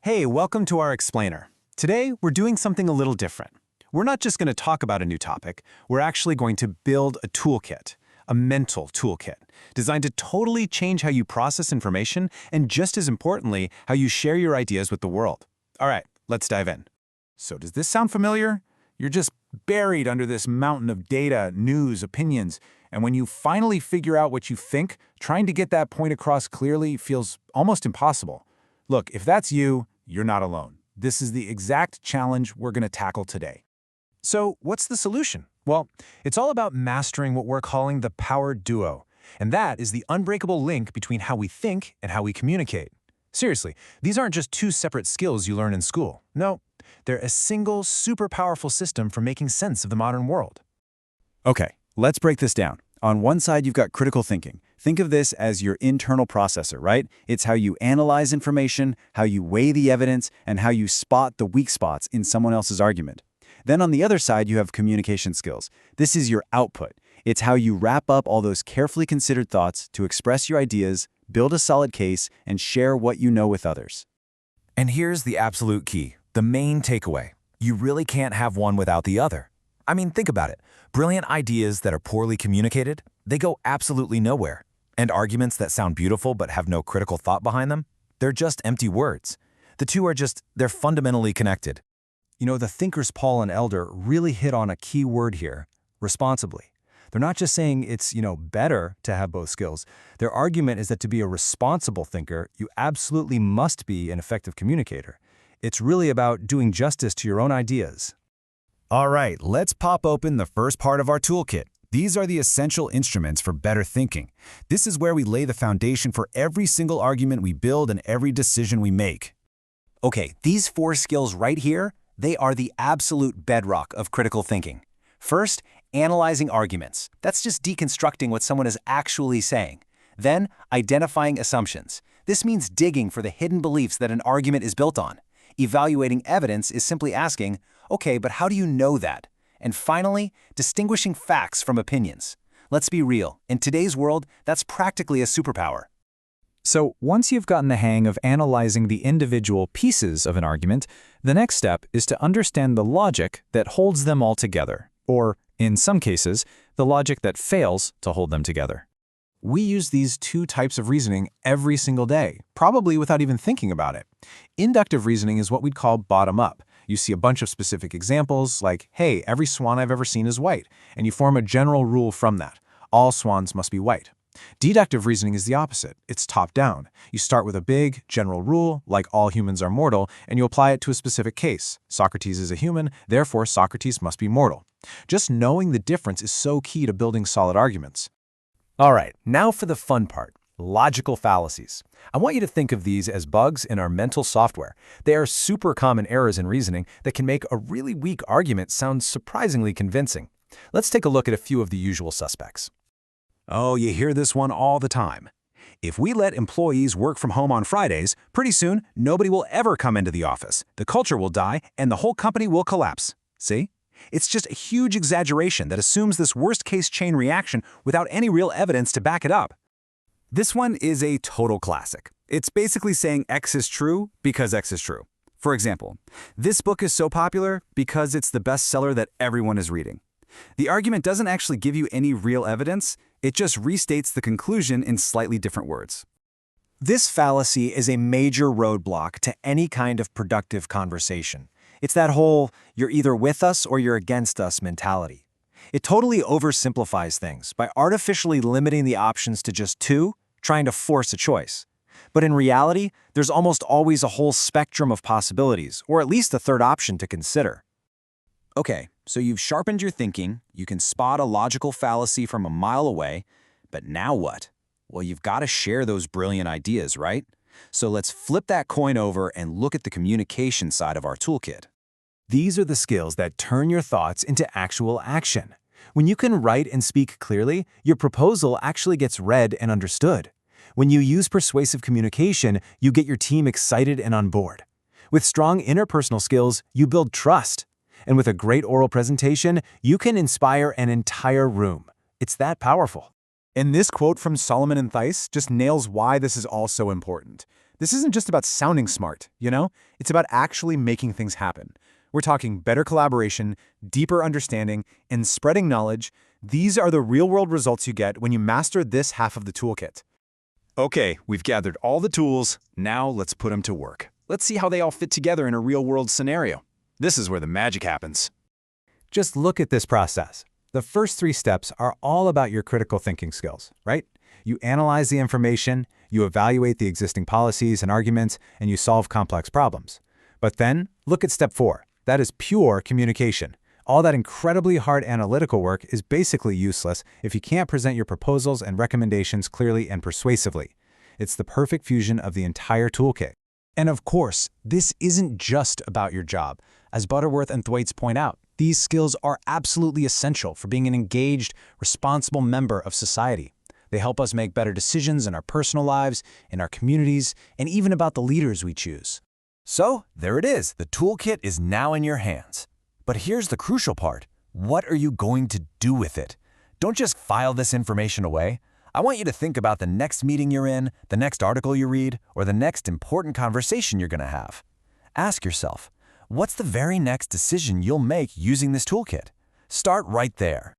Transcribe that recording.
Hey, welcome to our explainer. Today, we're doing something a little different. We're not just going to talk about a new topic, we're actually going to build a toolkit, a mental toolkit, designed to totally change how you process information and, just as importantly, how you share your ideas with the world. All right, let's dive in. So does this sound familiar? You're just buried under this mountain of data, news, opinions, and when you finally figure out what you think, trying to get that point across clearly feels almost impossible. Look, if that's you, you're not alone. This is the exact challenge we're going to tackle today. So what's the solution? Well, it's all about mastering what we're calling the power duo, and that is the unbreakable link between how we think and how we communicate. Seriously, these aren't just two separate skills you learn in school. No, they're a single, super powerful system for making sense of the modern world. Okay, let's break this down. On one side, you've got critical thinking. Think of this as your internal processor, right? It's how you analyze information, how you weigh the evidence, and how you spot the weak spots in someone else's argument. Then on the other side, you have communication skills. This is your output. It's how you wrap up all those carefully considered thoughts to express your ideas, build a solid case, and share what you know with others. And here's the absolute key, the main takeaway. You really can't have one without the other. I mean, think about it. Brilliant ideas that are poorly communicated, they go absolutely nowhere. And arguments that sound beautiful but have no critical thought behind them, they're just empty words. The two are they're fundamentally connected. You know, the thinkers Paul and Elder really hit on a key word here, responsibly. They're not just saying it's, better to have both skills. Their argument is that to be a responsible thinker, you absolutely must be an effective communicator. It's really about doing justice to your own ideas. All right, let's pop open the first part of our toolkit. These are the essential instruments for better thinking. This is where we lay the foundation for every single argument we build and every decision we make. Okay, these four skills right here, they are the absolute bedrock of critical thinking. First, analyzing arguments. That's just deconstructing what someone is actually saying. Then, identifying assumptions. This means digging for the hidden beliefs that an argument is built on. Evaluating evidence is simply asking, okay, but how do you know that? And finally, distinguishing facts from opinions. Let's be real, in today's world, that's practically a superpower. So once you've gotten the hang of analyzing the individual pieces of an argument, the next step is to understand the logic that holds them all together, or, in some cases, the logic that fails to hold them together. We use these two types of reasoning every single day, probably without even thinking about it. Inductive reasoning is what we'd call bottom-up. You see a bunch of specific examples like, hey, every swan I've ever seen is white, and you form a general rule from that. All swans must be white. Deductive reasoning is the opposite. It's top-down. You start with a big, general rule, like all humans are mortal, and you apply it to a specific case. Socrates is a human, therefore Socrates must be mortal. Just knowing the difference is so key to building solid arguments. All right, now for the fun part, logical fallacies. I want you to think of these as bugs in our mental software. They are super common errors in reasoning that can make a really weak argument sound surprisingly convincing. Let's take a look at a few of the usual suspects. Oh, you hear this one all the time. If we let employees work from home on Fridays, pretty soon nobody will ever come into the office. The culture will die and the whole company will collapse. See? It's just a huge exaggeration that assumes this worst-case chain reaction without any real evidence to back it up. This one is a total classic. It's basically saying X is true because X is true. For example, this book is so popular because it's the bestseller that everyone is reading. The argument doesn't actually give you any real evidence, it just restates the conclusion in slightly different words. This fallacy is a major roadblock to any kind of productive conversation. It's that whole, you're either with us or you're against us mentality. It totally oversimplifies things by artificially limiting the options to just two, trying to force a choice. But in reality, there's almost always a whole spectrum of possibilities, or at least a third option to consider. Okay, so you've sharpened your thinking, you can spot a logical fallacy from a mile away, but now what? Well, you've got to share those brilliant ideas, right? So let's flip that coin over and look at the communication side of our toolkit. These are the skills that turn your thoughts into actual action. When you can write and speak clearly, your proposal actually gets read and understood. When you use persuasive communication, you get your team excited and on board. With strong interpersonal skills, you build trust. And with a great oral presentation, you can inspire an entire room. It's that powerful. And this quote from Solomon and Theiss just nails why this is all so important. This isn't just about sounding smart, you know? It's about actually making things happen. We're talking better collaboration, deeper understanding, and spreading knowledge. These are the real-world results you get when you master this half of the toolkit. Okay, we've gathered all the tools. Now let's put them to work. Let's see how they all fit together in a real-world scenario. This is where the magic happens. Just look at this process. The first 3 steps are all about your critical thinking skills, right? You analyze the information, you evaluate the existing policies and arguments, and you solve complex problems. But then, look at step 4. That is pure communication. All that incredibly hard analytical work is basically useless if you can't present your proposals and recommendations clearly and persuasively. It's the perfect fusion of the entire toolkit. And of course, this isn't just about your job. As Butterworth and Thwaites point out, these skills are absolutely essential for being an engaged, responsible member of society. They help us make better decisions in our personal lives, in our communities, and even about the leaders we choose. So, there it is. The toolkit is now in your hands. But here's the crucial part. What are you going to do with it? Don't just file this information away. I want you to think about the next meeting you're in, the next article you read, or the next important conversation you're going to have. Ask yourself, what's the very next decision you'll make using this toolkit? Start right there.